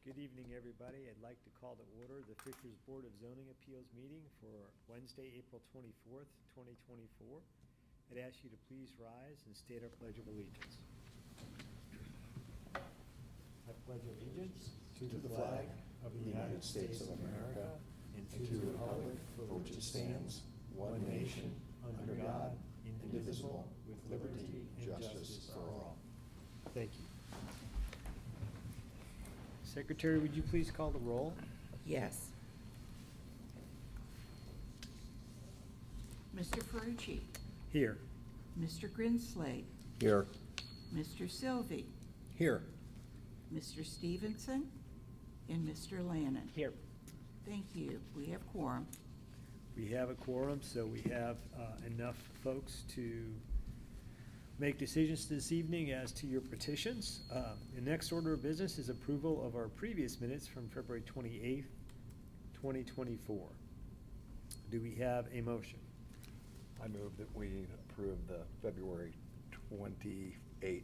Good evening, everybody. I'd like to call to order the Fishers Board of Zoning Appeals meeting for Wednesday, April 24th, 2024. I'd ask you to please rise and state our Pledge of Allegiance. I pledge allegiance to the flag of the United States of America and to the republic for which it stands, one nation, under God, indivisible, with liberty and justice for all. Thank you. Secretary, would you please call the roll? Yes. Mr. Ferrucci. Here. Mr. Grinslade. Here. Mr. Sylvie. Here. Mr. Stevenson. And Mr. Lannon. Here. Thank you. We have quorum. We have a quorum, so we have enough folks to make decisions this evening as to your petitions. The next order of business is approval of our previous minutes from February 28th, 2024. Do we have a motion? I move that we approve the February 28th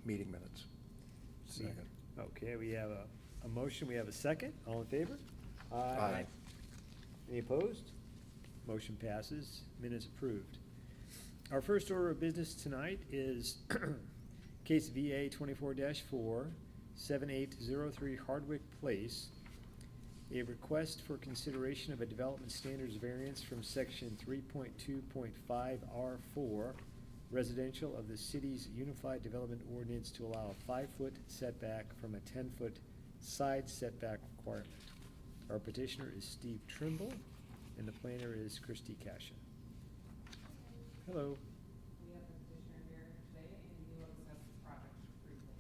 meeting minutes. Second. Okay, we have a motion. We have a second. All in favor? Aye. Any opposed? Motion passes. Minutes approved. Our first order of business tonight is case VA 24-4, 7803 Hardwick Place, a request for consideration of a development standards variance from section 3.2.5 R4 residential of the city's Unified Development Ordinance to allow a 5-foot setback from a 10-foot side setback requirement. Our petitioner is Steve Trimble, and the planner is Christy Cashin. Hello. We have the petitioner here today, and he will discuss the project briefly.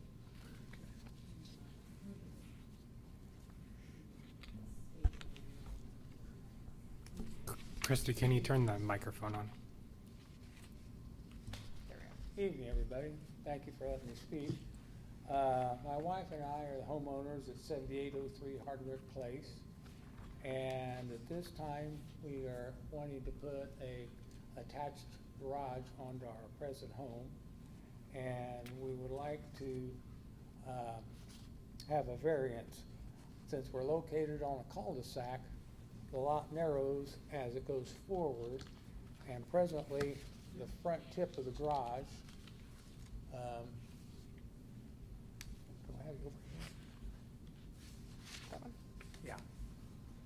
Christy, can you turn the microphone on? There we go. Evening, everybody. Thank you for letting me speak. My wife and I are the homeowners at 7803 Hardwick Place. And at this time, we are wanting to put a attached garage onto our present home. And we would like to have a variance. Since we're located on a cul-de-sac, the lot narrows as it goes forward. And presently, the front tip of the garage, do I have it over here? That one? Yeah.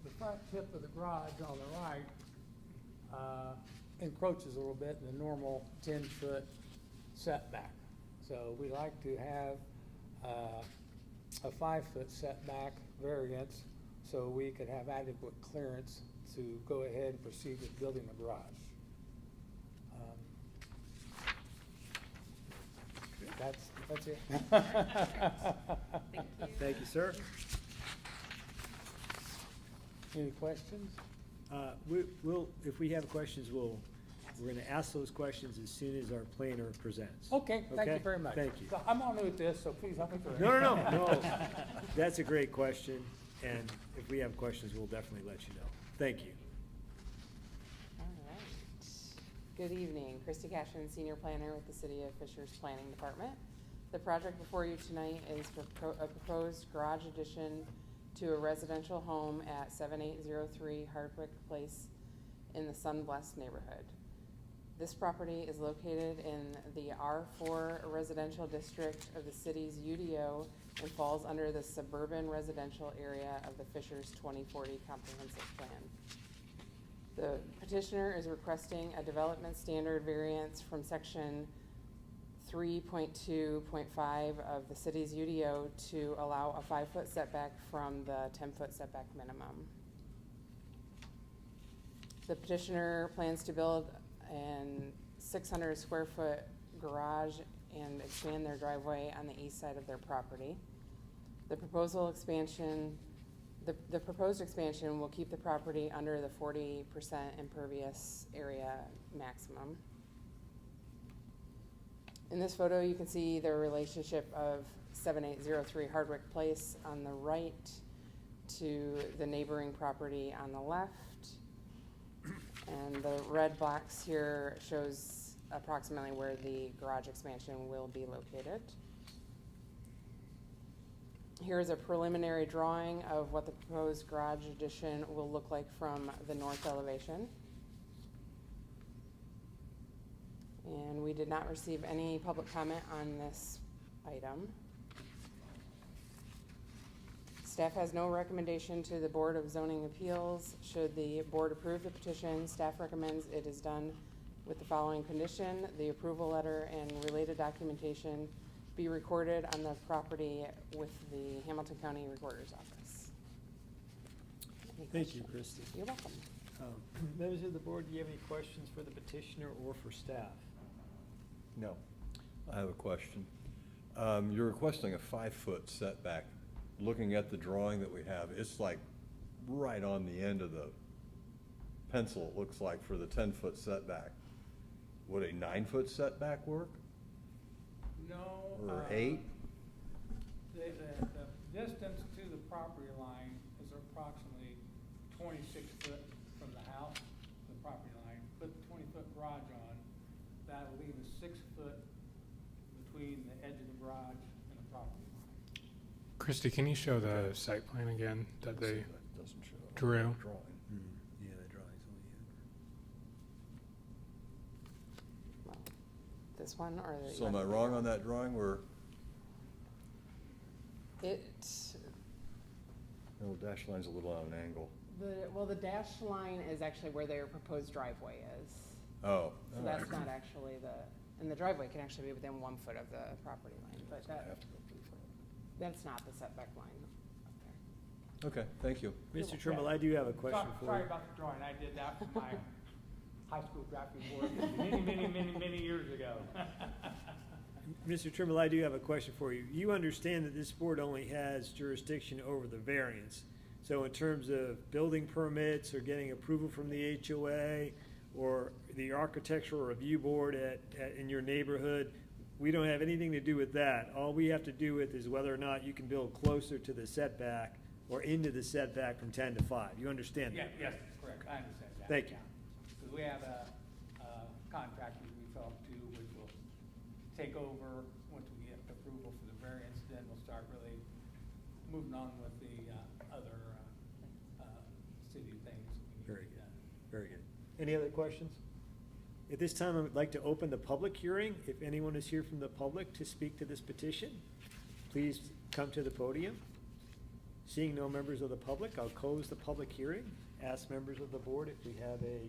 The front tip of the garage on the right encroaches a little bit in the normal 10-foot setback. So we like to have a 5-foot setback variance so we could have adequate clearance to go ahead and proceed with building the garage. That's it. Thank you. Thank you, sir. Any questions? We'll, if we have questions, we're gonna ask those questions as soon as our planner presents. Okay, thank you Okay? very much. Thank you. So I'm all new at this, so please help me through it. No. That's a great question, and if we have questions, we'll definitely let you know. Thank you. All right. Good evening. Christy Cashin, Senior Planner with the City of Fishers Planning Department. The project before you tonight is a proposed garage addition to a residential home at 7803 Hardwick Place in the Sun Blessed neighborhood. This property is located in the R4 residential district of the city's UDO and falls under the suburban residential area of the Fishers 2040 comprehensive plan. The petitioner is requesting a development standard variance from section 3.2.5 of the city's UDO to allow a 5-foot setback from the 10-foot setback minimum. The petitioner plans to build an 600 square foot garage and expand their driveway on the east side of their property. The proposed expansion will keep the property under the 40% impervious area maximum. In this photo, you can see the relationship of 7803 Hardwick Place on the right to the neighboring property on the left. And the red box here shows approximately where the garage expansion will be located. Here's a preliminary drawing of what the proposed garage addition will look like from the north elevation. And we did not receive any public comment on this item. Staff has no recommendation to the Board of Zoning Appeals. Should the board approve the petition, staff recommends it is done with the following condition: the approval letter and related documentation be recorded on the property with the Hamilton County Recorder's Office. Any Thank you, questions? Christie. You're welcome. Members of the board, do you have any questions for the petitioner or for staff? No. I have a question. You're requesting a 5-foot setback. Looking at the drawing that we have, it's like right on the end of the pencil, it looks like, for the 10-foot setback. Would a 9-foot setback work? No. Or 8? The distance to the property line is approximately 26 foot from the house to the property line. Put the 20-foot garage on, that'll leave a 6 foot between the edge of the garage and the property line. Christy, can you show the site plan again that they Doesn't show up on drew? the drawing. Yeah, the drawing's only Well, this one or the? So am I wrong on that drawing where, It, no, the dash line's a little on an angle? the dash line is actually where their proposed driveway is. Oh. So that's not actually and the driveway can actually be within 1 foot of the property line, but I have to go pretty far. that's not the setback line up there. Okay, thank you. Mr. Trimble, I do have a question for you. Sorry about the drawing, I did that for my high school drafting board many years ago. Mr. Trimble, I do have a question for you. You understand that this board only has jurisdiction over the variance. So in terms of building permits or getting approval from the HOA or the architectural review board in your neighborhood, we don't have anything to do with that. All we have to do with is whether or not you can build closer to the setback or into the setback from 10 to 5. You understand that? Yes, that's correct, I understand that. Thank you. Because we have a contractor we felt to, which will take over once we get approval for the variance, then we'll start really moving on with the other city things that we need to Very get good. done. Very good. Any other questions? At this time, I would like to open the public hearing. If anyone is here from the public to speak to this petition, please come to the podium. Seeing no members of the public, I'll close the public hearing. Ask members of the board if we have a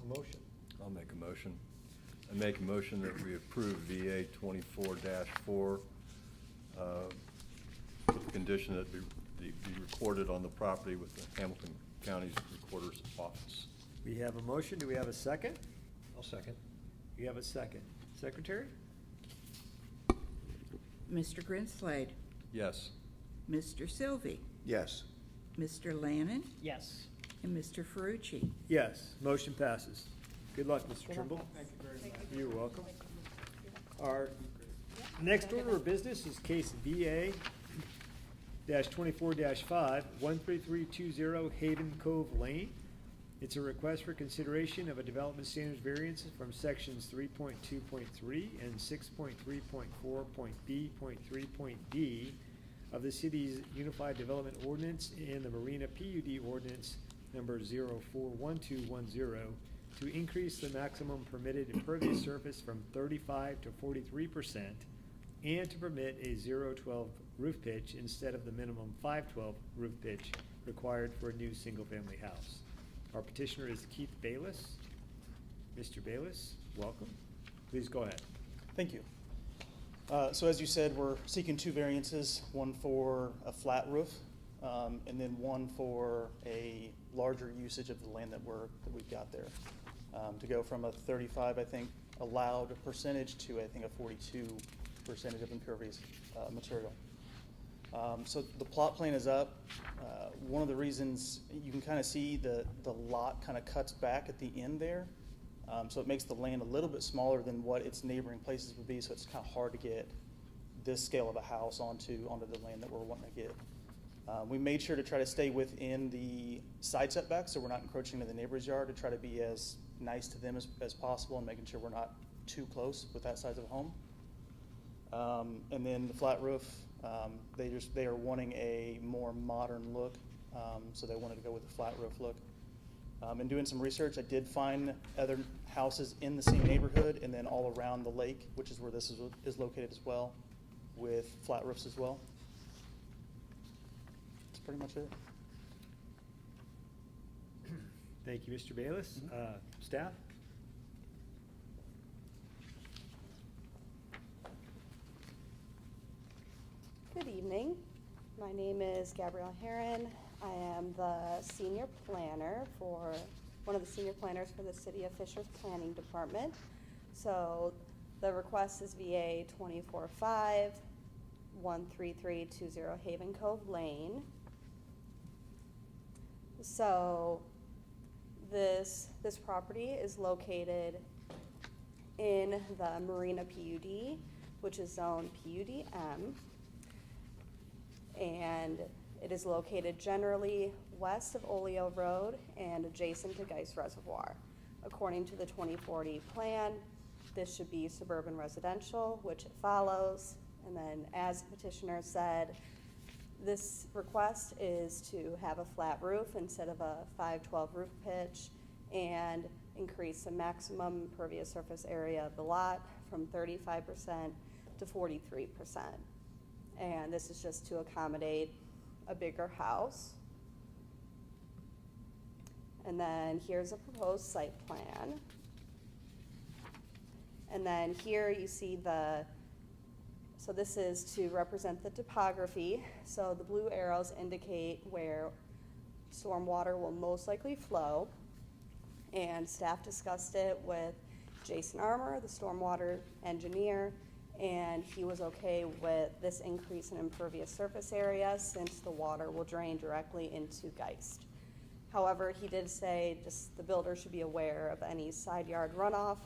motion. I'll make a motion. I make a motion that we approve VA 24-4 with the condition that be recorded on the property with the Hamilton County's Recorder's Office. We have a motion. Do we have a second? I'll second. We have a second. Secretary? Mr. Grinslade, Yes. Mr. Sylvie, Yes. Mr. Lannon, Yes. and Mr. Ferrucci. Yes. Motion passes. Good luck, Mr. Good luck. Trimble. Thank you very much. You're welcome. Our next order of business is case VA-24-5, 13320 Haven Cove Lane. It's a request for consideration of a development standards variance from sections 3.2.3 and 6.3.4.B.3.D of the city's Unified Development Ordinance and the Marina PUD Ordinance number 041210 to increase the maximum permitted impervious surface from 35 to 43% and to permit a 0.12 roof pitch instead of the minimum 5.12 roof pitch required for a new single-family house. Our petitioner is Keith Bayless. Mr. Bayless, welcome. Please go ahead. Thank you. So as you said, we're seeking two variances, one for a flat roof, and then one for a larger usage of the land that we've got there. To go from a 35, I think, allowed percentage to, I think, a 42% of impervious material. So the plot plan is up. One of the reasons you can kind of see the lot kind of cuts back at the end there. So it makes the land a little bit smaller than what its neighboring places would be, so it's kind of hard to get this scale of a house onto the land that we're wanting to get. We made sure to try to stay within the side setback, so we're not encroaching into the neighbor's yard, to try to be as nice to them as possible and making sure we're not too close with that size of a home. And then the flat roof, They are wanting a more modern look, so they wanted to go with a flat roof look. In doing some research, I did find other houses in the same neighborhood and then all around the lake, which is where this is located as well, with flat roofs as well. That's pretty much it. Thank you, Mr. Bayless. Staff? Good evening. My name is Gabrielle Herron. I am the senior planner for, one of the senior planners for the City of Fishers Planning Department. So the request is VA 245-13320 Haven Cove Lane. So this property is located in the Marina PUD, which is zone PUDM. And it is located generally west of Oleo Road and adjacent to Geist Reservoir. According to the 2040 plan, this should be suburban residential, which it follows. And then, as the petitioner said, this request is to have a flat roof instead of a 512 roof pitch and increase the maximum impervious surface area of the lot from 35% to 43%. And this is just to accommodate a bigger house. And then here's a proposed site plan. And then here you see so this is to represent the topography. So the blue arrows indicate where stormwater will most likely flow. And staff discussed it with Jason Armour, the stormwater engineer, and he was okay with this increase in impervious surface area since the water will drain directly into Geist. However, he did say just the builder should be aware of any side yard runoff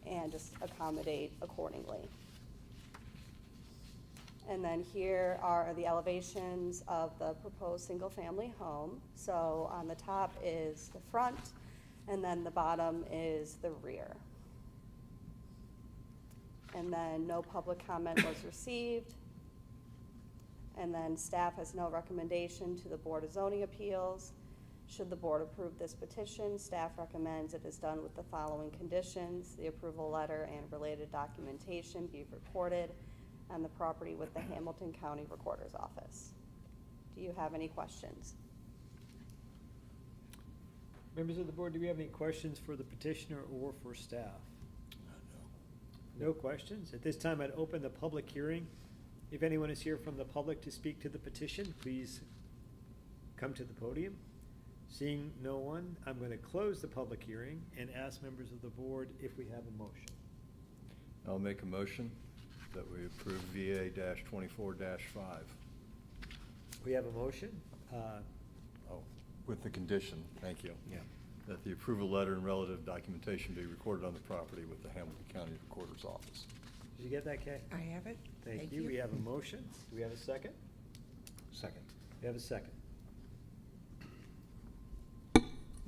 and just accommodate accordingly. And then here are the elevations of the proposed single-family home. So on the top is the front, and then the bottom is the rear. And then no public comment was received. And then staff has no recommendation to the Board of Zoning Appeals. Should the board approve this petition, staff recommends it is done with the following conditions: the approval letter and related documentation be recorded on the property with the Hamilton County Recorder's Office. Do you have any questions? Members of the board, do we have any questions for the petitioner or for staff? No questions? At this time, I'd open the public hearing. If anyone is here from the public to speak to the petition, please come to the podium. Seeing no one, I'm going to close the public hearing and ask members of the board if we have a motion. I'll make a motion that we approve VA-24-5. We have a motion. With the condition, thank you. Yeah. That the approval letter and relative documentation be recorded on the property with the Hamilton County Recorder's Office. Did you get that, Kay? I have it. Thank you. We have a motion. Do we have a second? Second. We have a second.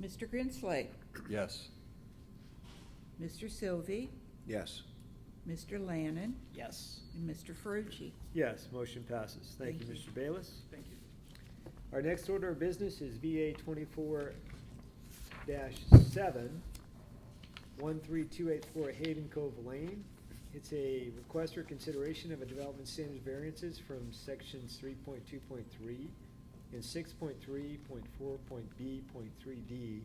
Mr. Grinslade, Yes. Mr. Sylvie, Yes. Mr. Lannon, Yes. and Mr. Ferrucci. Yes, motion passes. Thank you, Thank you. Mr. Bayless. Thank you. Our next order of business is VA 24-7, 13284 Haven Cove Lane. It's a request for consideration of a development standards variances from sections 3.2.3 and 6.3.4.B.3D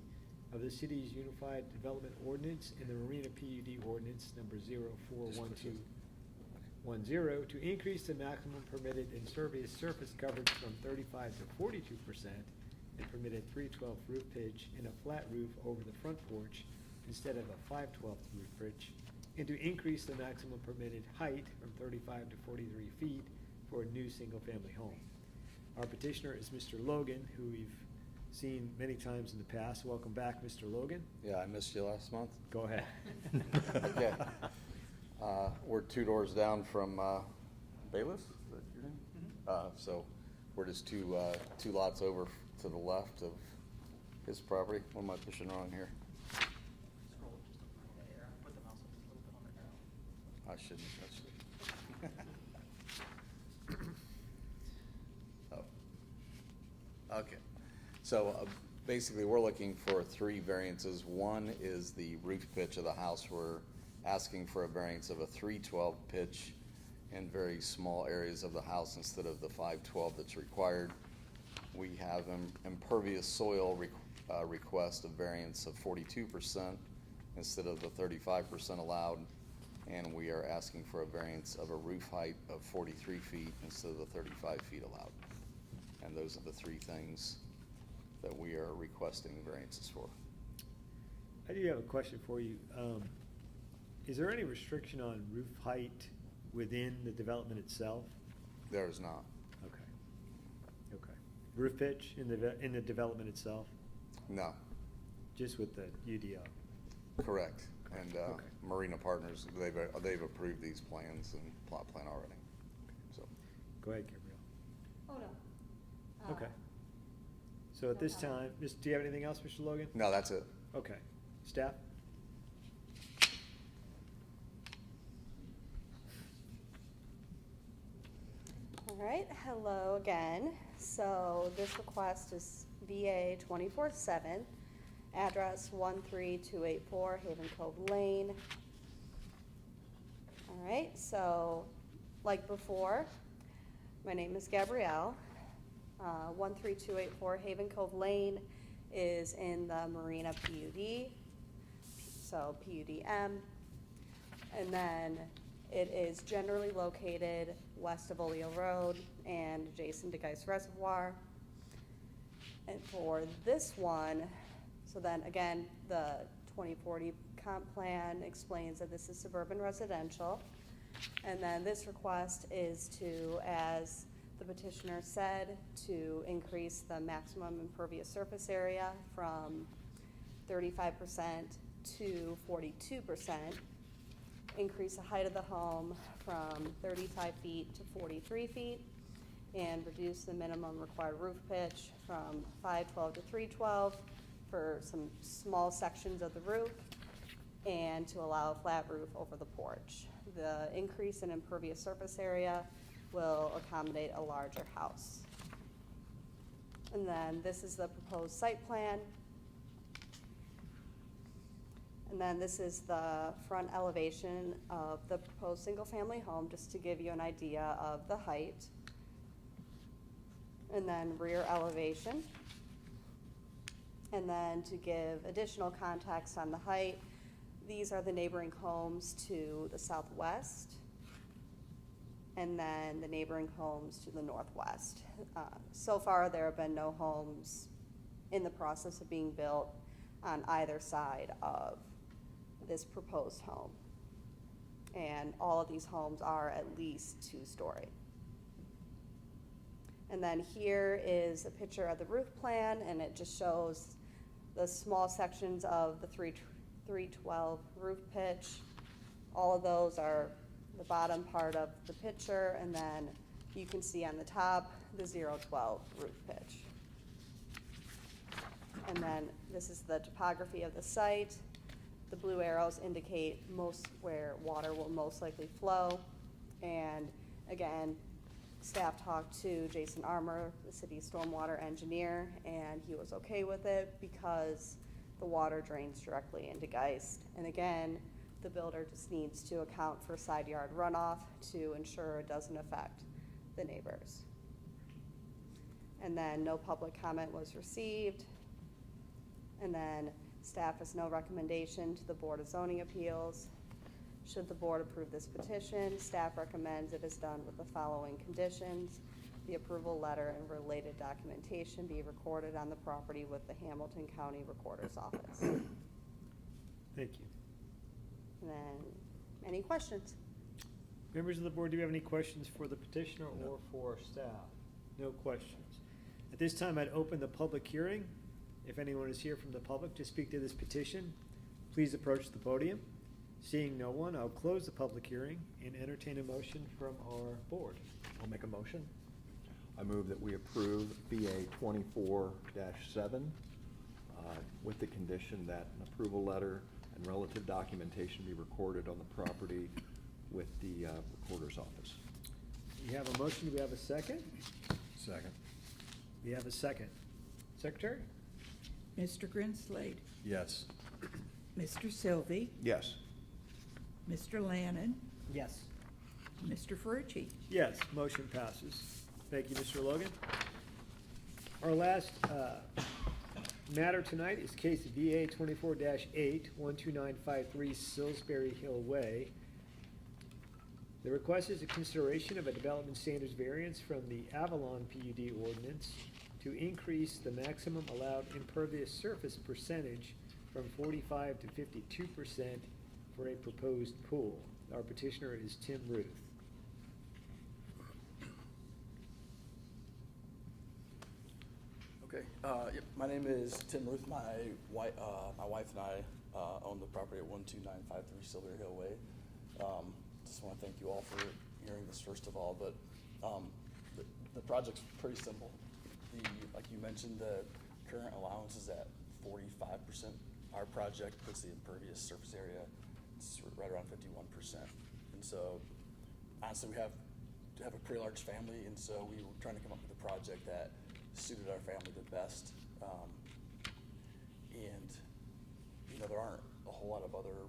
of the city's Unified Development Ordinance and the Marina PUD Ordinance number 041210 to increase the maximum permitted impervious surface coverage from 35 to 42% and permitted 3/12 roof pitch and a flat roof over the front porch instead of a 5/12 roof pitch, and to increase the maximum permitted height from 35 to 43 feet for a new single-family home. Our petitioner is Mr. Logan, who we've seen many times in the past. Welcome back, Mr. Logan. Yeah, I missed you last month. Go ahead. Okay. We're 2 doors down from Bayless, is that your name? So we're just two lots over to the left of his property. What am I pushing wrong here? Scroll just up right there. Put the mouse up just a little bit on the arrow. I shouldn't. Okay, so basically, we're looking for 3 variances. One is the roof pitch of the house. We're asking for a variance of a 312 pitch in very small areas of the house instead of the 512 that's required. We have impervious soil request of variance of 42% instead of the 35% allowed. And we are asking for a variance of a roof height of 43 feet instead of the 35 feet allowed. And those are the 3 things that we are requesting variances for. I do have a question for you. Is there any restriction on roof height within the development itself? There is not. Okay. Okay. Roof pitch in the development itself? No, Just with the UDO? correct. And Okay. Marina Partners, they've approved these plans and plot plan already. So, Go ahead, Gabrielle. Oh, no. Okay. So at this time, do you have anything else, Mr. Logan? no, that's it. Okay. Staff? All right, hello again. So this request is VA 24/7, address 13284 Haven Cove Lane. All right, so like before, my name is Gabrielle. 13284 Haven Cove Lane is in the Marina PUD, so PUDM. And then it is generally located west of Oleo Road and adjacent to Geist Reservoir. And for this one, so then again, the 2040 comp plan explains that this is suburban residential. And then this request is to, as the petitioner said, to increase the maximum impervious surface area from 35% to 42%, increase the height of the home from 35 feet to 43 feet, and reduce the minimum required roof pitch from 512 to 312 for some small sections of the roof, and to allow a flat roof over the porch. The increase in impervious surface area will accommodate a larger house. And then this is the proposed site plan. And then this is the front elevation of the proposed single-family home, just to give you an idea of the height. And then rear elevation. And then to give additional context on the height, these are the neighboring homes to the southwest, and then the neighboring homes to the northwest. So far, there have been no homes in the process of being built on either side of this proposed home. And all of these homes are at least 2-story. And then here is a picture of the roof plan, and it just shows the small sections of the 312 roof pitch. All of those are the bottom part of the picture, and then you can see on the top the 012 roof pitch. And then this is the topography of the site. The blue arrows indicate where water will most likely flow. And again, staff talked to Jason Armour, the city's stormwater engineer, and he was okay with it because the water drains directly into Geist. And again, the builder just needs to account for side yard runoff to ensure it doesn't affect the neighbors. And then no public comment was received. And then staff has no recommendation to the Board of Zoning Appeals. Should the board approve this petition, staff recommends it is done with the following conditions. The approval letter and related documentation be recorded on the property with the Hamilton County Recorder's Office. Thank you. And then, any questions? Members of the board, do you have any questions for the petitioner or for staff? No questions. At this time, I'd open the public hearing. If anyone is here from the public to speak to this petition, please approach the podium. Seeing no one, I'll close the public hearing and entertain a motion from our board. I'll make a motion. I move that we approve BA 24-7 with the condition that an approval letter and relative documentation be recorded on the property with the recorder's office. We have a motion. Do we have a second? Second. We have a second. Secretary? Mr. Grinslade, Yes. Mr. Sylvie, Yes. Mr. Lannon, Yes. Mr. Ferrucci. Yes, motion passes. Thank you, Mr. Logan. Our last matter tonight is case VA 24-8, 12953 Salisbury Hill Way. The request is a consideration of a development standards variance from the Avalon PUD ordinance to increase the maximum allowed impervious surface percentage from 45 to 52% for a proposed pool. Our petitioner is Tim Ruth. Okay, yep, my name is Tim Ruth. My wife and I own the property at 12953 Silver Hill Way. Just want to thank you all for hearing this first of all, but the project's pretty simple. Like you mentioned, the current allowance is at 45%. Our project puts the impervious surface area, it's right around 51%. And so, honestly, we have a pretty large family, and so we were trying to come up with a project that suited our family the best. And you know, there aren't a whole lot of other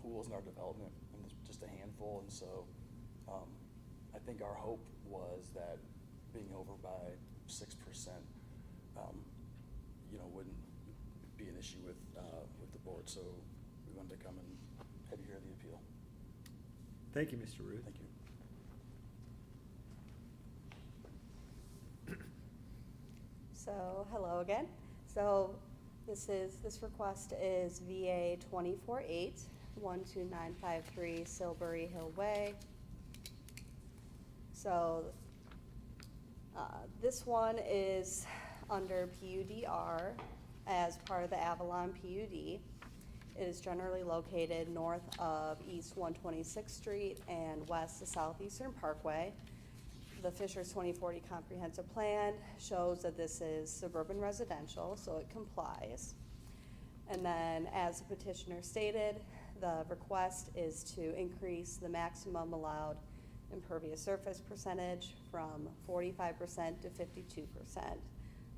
pools in our development, and there's just a handful. And so I think our hope was that being over by 6%, you know, wouldn't be an issue with the board. So we wanted to come and have you hear the appeal. Thank you, Mr. Ruth. Thank you. So, hello again. So, this request is VA 24-8, 12953 Silbury Hill Way. So, this one is under PUDR as part of the Avalon PUD. It is generally located north of East 126th Street and west of Southeastern Parkway. The Fisher's 2040 Comprehensive Plan shows that this is suburban residential, so it complies. And then, as the petitioner stated, the request is to increase the maximum allowed impervious surface percentage from 45% to 52%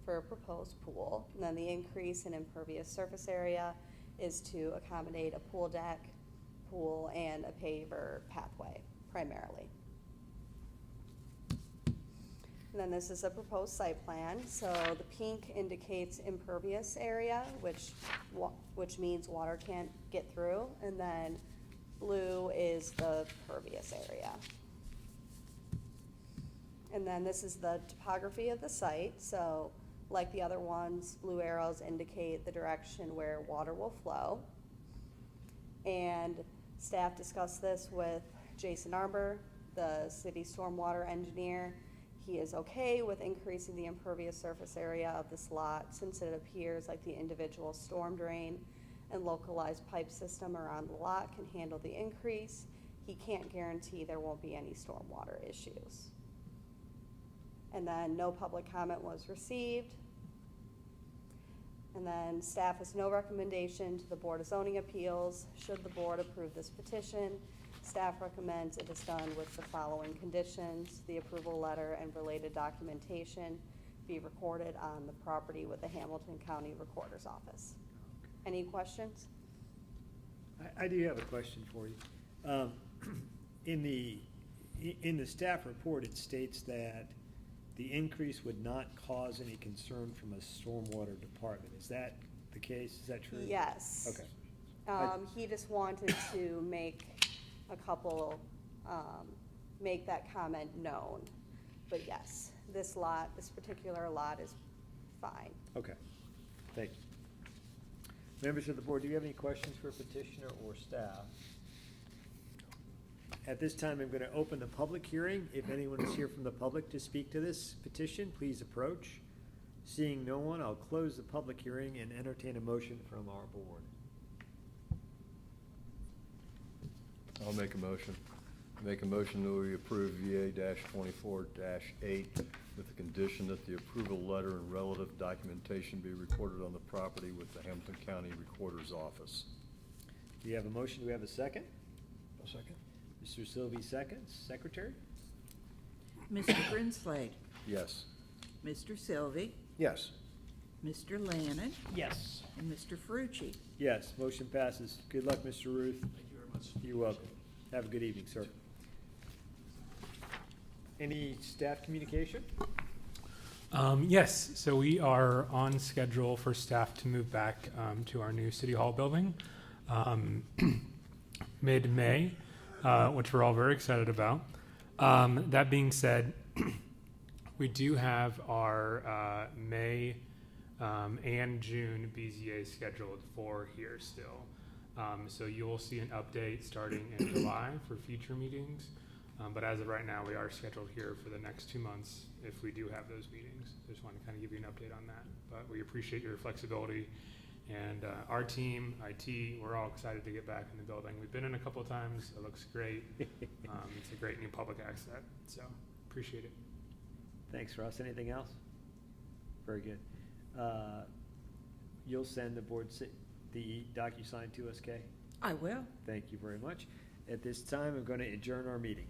for a proposed pool. And then the increase in impervious surface area is to accommodate a pool deck, pool, and a paver pathway, primarily. And then this is a proposed site plan. So the pink indicates impervious area, which means water can't get through, and then blue is the pervious area. And then this is the topography of the site. So like the other ones, blue arrows indicate the direction where water will flow. And staff discussed this with Jason Arbor, the city stormwater engineer. He is okay with increasing the impervious surface area of this lot since it appears like the individual storm drain and localized pipe system around the lot can handle the increase. He can't guarantee there won't be any stormwater issues. And then no public comment was received. And then staff has no recommendation to the Board of Zoning Appeals. Should the board approve this petition, staff recommends it is done with the following conditions: the approval letter and related documentation be recorded on the property with the Hamilton County Recorder's Office. Any questions? I do have a question for you. In the staff report, it states that the increase would not cause any concern from a stormwater department. Is that the case? Is that true? Yes. Okay. He just wanted to make a couple, make that comment known. But yes, this particular lot is fine. Okay, thank you. Members of the board, do you have any questions for petitioner or staff? At this time, I'm going to open the public hearing. If anyone is here from the public to speak to this petition, please approach. Seeing no one, I'll close the public hearing and entertain a motion from our board. I'll make a motion. Make a motion that we approve VA-24-8 with the condition that the approval letter and relative documentation be recorded on the property with the Hamilton County Recorder's Office. Do you have a motion? Do we have a second? A second. Mr. Sylvie seconds. Secretary? Mr. Grinslade, Yes. Mr. Sylvie, Yes. Mr. Lannon, Yes. and Mr. Ferrucci. Yes, motion passes. Good luck, Mr. Ruth. Thank you very much. You're welcome. Have a good evening, sir. Any staff communication? Yes, so we are on schedule for staff to move back to our new City Hall building mid-May, which we're all very excited about. That being said, we do have our May and June BZA scheduled for here still. So you'll see an update starting in July for future meetings. But as of right now, we are scheduled here for the next 2 months if we do have those meetings. Just wanted to kind of give you an update on that. But we appreciate your flexibility. And our team, IT, we're all excited to get back in the building. We've been in a couple of times. It looks great. It's a great new public asset. So appreciate it. Thanks, Russ. Anything else? Very good. You'll send the DocuSign to us, Kay? I will. Thank you very much. At this time, I'm going to adjourn our meeting.